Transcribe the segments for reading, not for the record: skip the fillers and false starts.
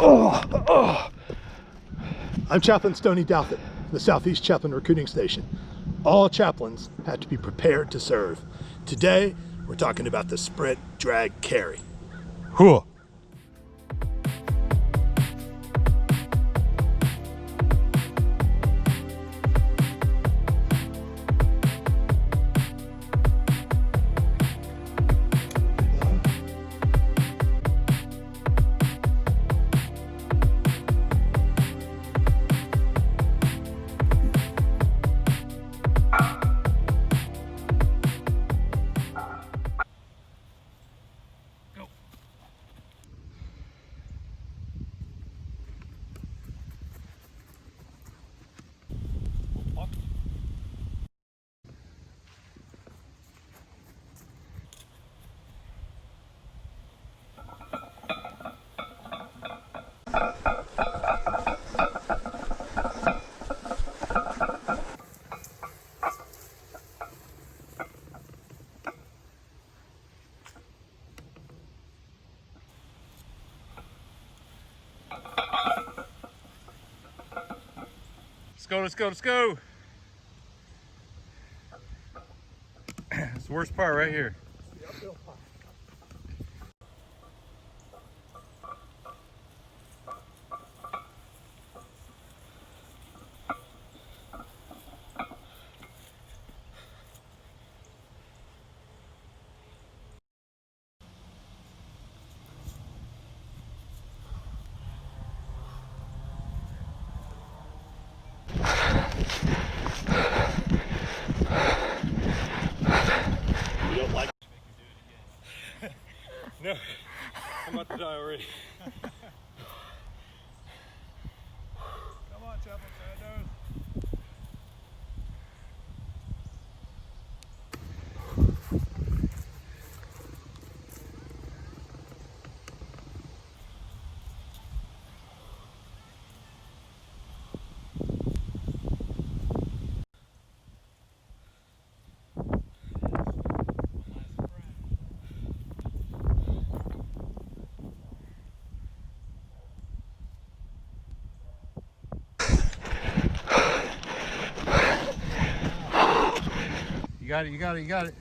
I'm Chaplain Stoney Douthit, the Southeast Chaplain Recruiting Station. All chaplains have to be prepared to serve. Today, we're talking about the sprint, drag, carry. Huh. Let's go, let's go. It's the worst part right here. No, I'm about to die already. Come on, Chaplain, Sandos. You got it, you got it, you got it.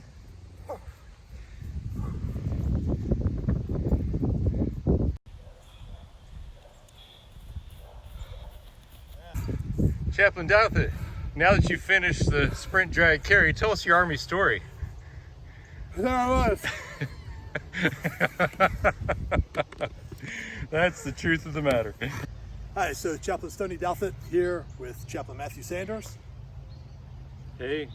Chaplain Douthit, now that you've finished the sprint, drag, carry, tell us your Army story. There I was. That's the truth of the matter. Hi, so Chaplain Stoney Douthit here with Chaplain Matthew Sanders. Hey.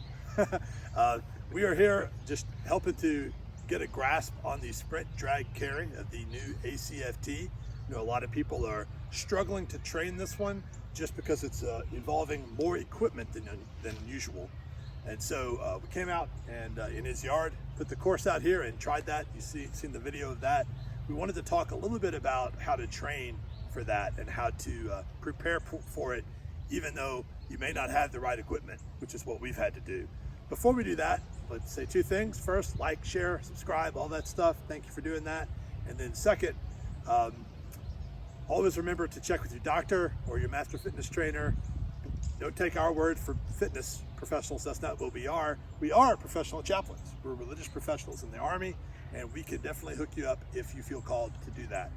We are here just helping to get a grasp on the sprint, drag, carry of the new ACFT. You know, a lot of people are struggling to train this one just because it's involving more equipment than usual. And so we came out and in his yard, put the course out here and tried that. You've seen the video of that. We wanted to talk a little bit about how to train for that and how to prepare for it, even though you may not have the right equipment, which is what we've had to do. Before we do that, let's say two things. First, like, share, subscribe, all that stuff. Thank you for doing that. And then second, always remember to check with your doctor or your master fitness trainer. Don't take our word for fitness professionals. That's not what we are. We are professional chaplains. We're religious professionals in the Army, and we can definitely hook you up if you feel called to do that.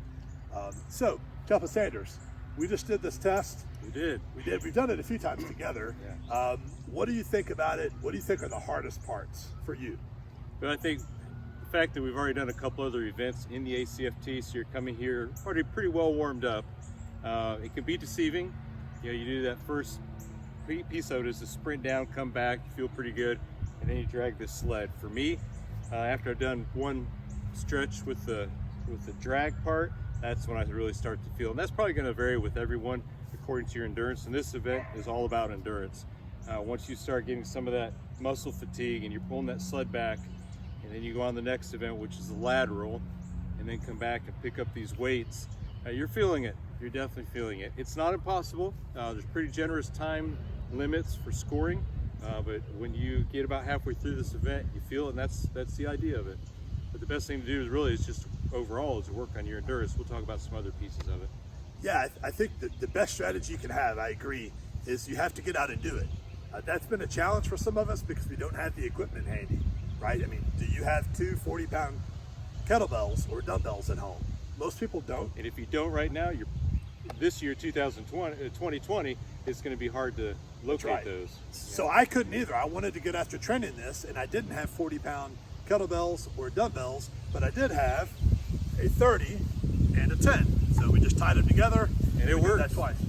So, Chaplain Sanders, we just did this test. We did. We've done it a few times together. Yeah. What do you think about it? What do you think are the hardest parts for you? But I think the fact that we've already done a couple other events in the ACFT, so you're coming here already pretty well warmed up. It can be deceiving. You know, you do that first piece of it is a sprint down, come back, you feel pretty good, and then you drag the sled. For me, after I've done one stretch with the drag part, that's when I really start to feel, and that's probably going to vary with everyone according to your endurance, and this event is all about endurance. Once you start getting some of that muscle fatigue and you're pulling that sled back, and then you go on the next event, which is the lateral, and then come back and pick up these weights, you're feeling it. You're definitely feeling it. It's not impossible. There's pretty generous time limits for scoring, but when you get about halfway through this event, you feel it, and that's the idea of it. But the best thing to do is just overall is to work on your endurance. We'll talk about some other pieces of it. Yeah, I think that the best strategy you can have, I agree, is you have to get out and do it. That's been a challenge for some of us because we don't have the equipment handy, right? I mean, do you have two 40-pound kettlebells or dumbbells at home? Most people don't. And if you don't right now, this year, 2020, it's going to be hard to locate those. So I couldn't either. I wanted to get after training this, and I didn't have 40-pound kettlebells or dumbbells, but I did have a 30 and a 10. So we just tied them together, and it works. That twice,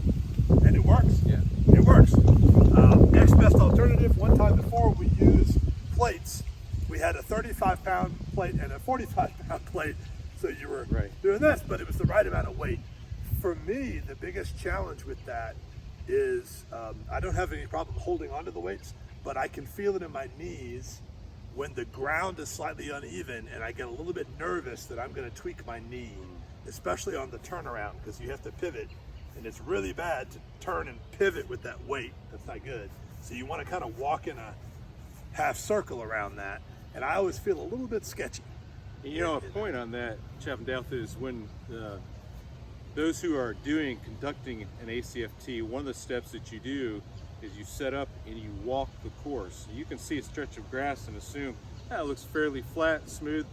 and it works. Yeah, it works. Next best alternative. One time before we used plates. We had a 35-pound plate and a 45-pound plate. So you were doing this, but it was the right amount of weight. For me, the biggest challenge with that is I don't have any problem holding onto the weights, but I can feel it in my knees when the ground is slightly uneven, and I get a little bit nervous that I'm going to tweak my knee, especially on the turnaround, because you have to pivot, and it's really bad to turn and pivot with that weight. That's not good. So you want to kind of walk in a half circle around that, and I always feel a little bit sketchy. You know, a point on that, Chaplain, is when those who are conducting an ACFT, one of the steps that you do is you set up and you walk the course. You can see a stretch of grass and assume it looks fairly flat, smooth,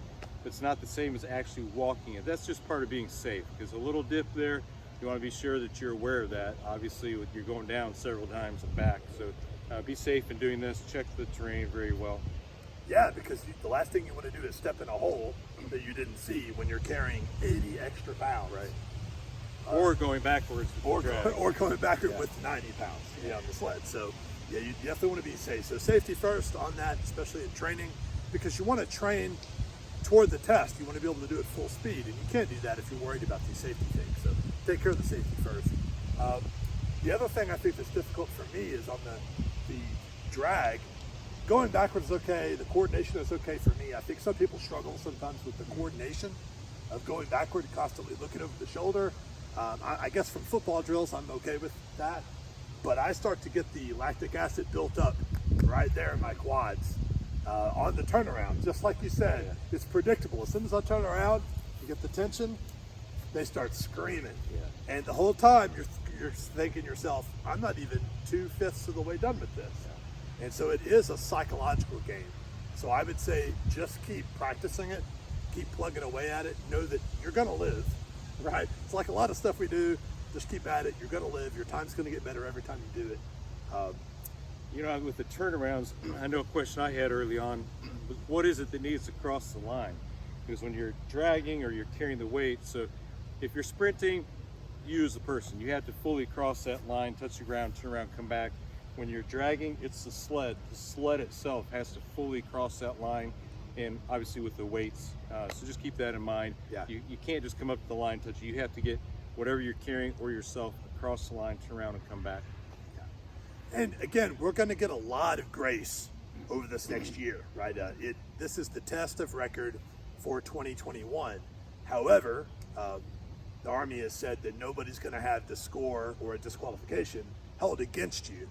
but it's not the same as actually walking it. That's just part of being safe, because a little dip there, you want to be sure that you're aware of that. Obviously, you're going down several times and back, so be safe in doing this. Check the terrain very well. Yeah, because the last thing you want to do is step in a hole that you didn't see when you're carrying 80 extra pounds. Right. Or going backwards. Or going backward with 90 pounds on the sled. So yeah, you definitely want to be safe. So safety first on that, especially in training, because you want to train toward the test. You want to be able to do it full speed, and you can't do that if you're worried about these safety things. So take care of the safety first. The other thing I think that's difficult for me is on the drag. Going backwards is okay. The coordination is okay for me. I think some people struggle sometimes with the coordination of going backward, constantly looking over the shoulder. I guess from football drills, I'm okay with that. But I start to get the lactic acid built up right there in my quads on the turnaround. Just like you said, it's predictable. As soon as I turn around, you get the tension, they start screaming. Yeah. And the whole time you're thinking yourself, I'm not even 2/5 of the way done with this. Yeah. And so it is a psychological game. So I would say just keep practicing it, keep plugging away at it, know that you're gonna live, right? It's like a lot of stuff we do, just keep at it, you're gonna live, your time's gonna get better every time you do it. You know, with the turnarounds, I know a question I had early on was what is it that needs to cross the line? Because when you're dragging or you're carrying the weight, so if you're sprinting, you as the person, you have to fully cross that line, touch the ground, turn around, come back. When you're dragging, it's the sled. The sled itself has to fully cross that line, and obviously with the weights. So just keep that in mind. Yeah. You can't just come up to the line, touch it. You have to get whatever you're carrying or yourself across the line, turn around and come back. And again, we're going to get a lot of grace over this next year, right? This is the test of record for 2021. However, the Army has said that nobody's going to have the score or a disqualification held against you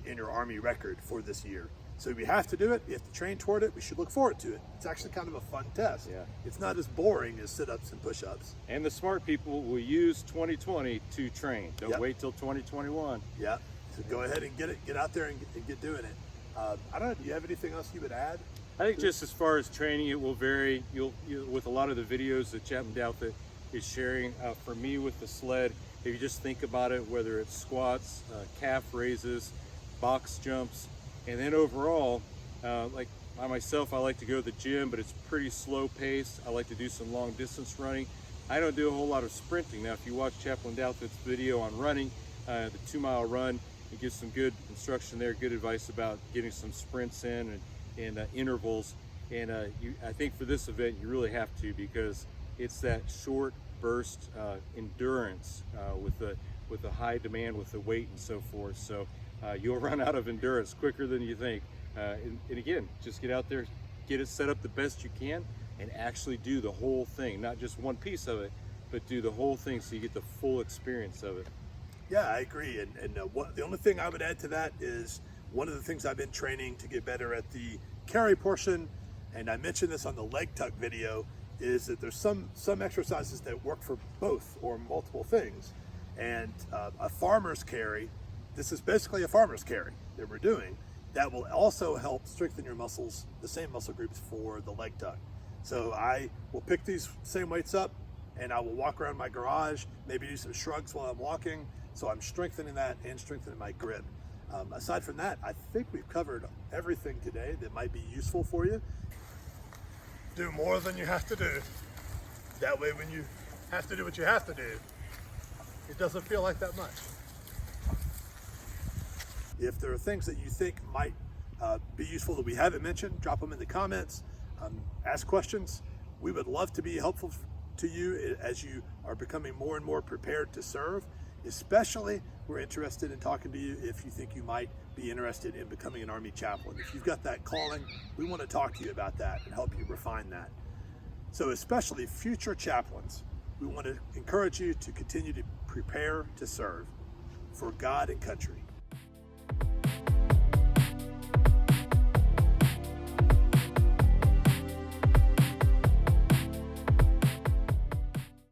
in your Army record for this year. So we have to do it. We have to train toward it. We should look forward to it. It's actually kind of a fun test. Yeah. It's not as boring as sit-ups and push-ups. And the smart people will use 2020 to train. Don't wait till 2021. Yeah. So go ahead and get out there and get doing it. I don't know. Do you have anything else you would add? I think just as far as training, it will vary. You'll with a lot of the videos that Chaplain Douthit is sharing. For me, with the sled, if you just think about it, whether it's squats, calf raises, box jumps, and then overall, like I myself, I like to go to the gym, but it's pretty slow pace. I like to do some long distance running. I don't do a whole lot of sprinting. Now, if you watch Chaplain Douthit's video on running, the 2-mile run, he gives some good instruction there, good advice about getting some sprints in and intervals. And I think for this event, you really have to, because it's that short burst endurance with the high demand with the weight and so forth. So you'll run out of endurance quicker than you think. And again, just get out there, get it set up the best you can, and actually do the whole thing, not just one piece of it, but do the whole thing so you get the full experience of it. Yeah, I agree. And the only thing I would add to that is one of the things I've been training to get better at the carry portion, and I mentioned this on the leg tuck video, is that there's some exercises that work for both or multiple things. And a farmer's carry, this is basically a farmer's carry that we're doing, that will also help strengthen your muscles, the same muscle groups for the leg tuck. So I will pick these same weights up and I will walk around my garage, maybe do some shrugs while I'm walking. So I'm strengthening that and strengthening my grip. Aside from that, I think we've covered everything today that might be useful for you. Do more than you have to do. That way when you have to do what you have to do, it doesn't feel like that much. If there are things that you think might be useful that we haven't mentioned, drop them in the comments, ask questions. We would love to be helpful to you as you are becoming more and more prepared to serve. Especially, we're interested in talking to you if you think you might be interested in becoming an Army chaplain. If you've got that calling, we want to talk to you about that and help you refine that. So especially future chaplains, we want to encourage you to continue to prepare to serve for God and country.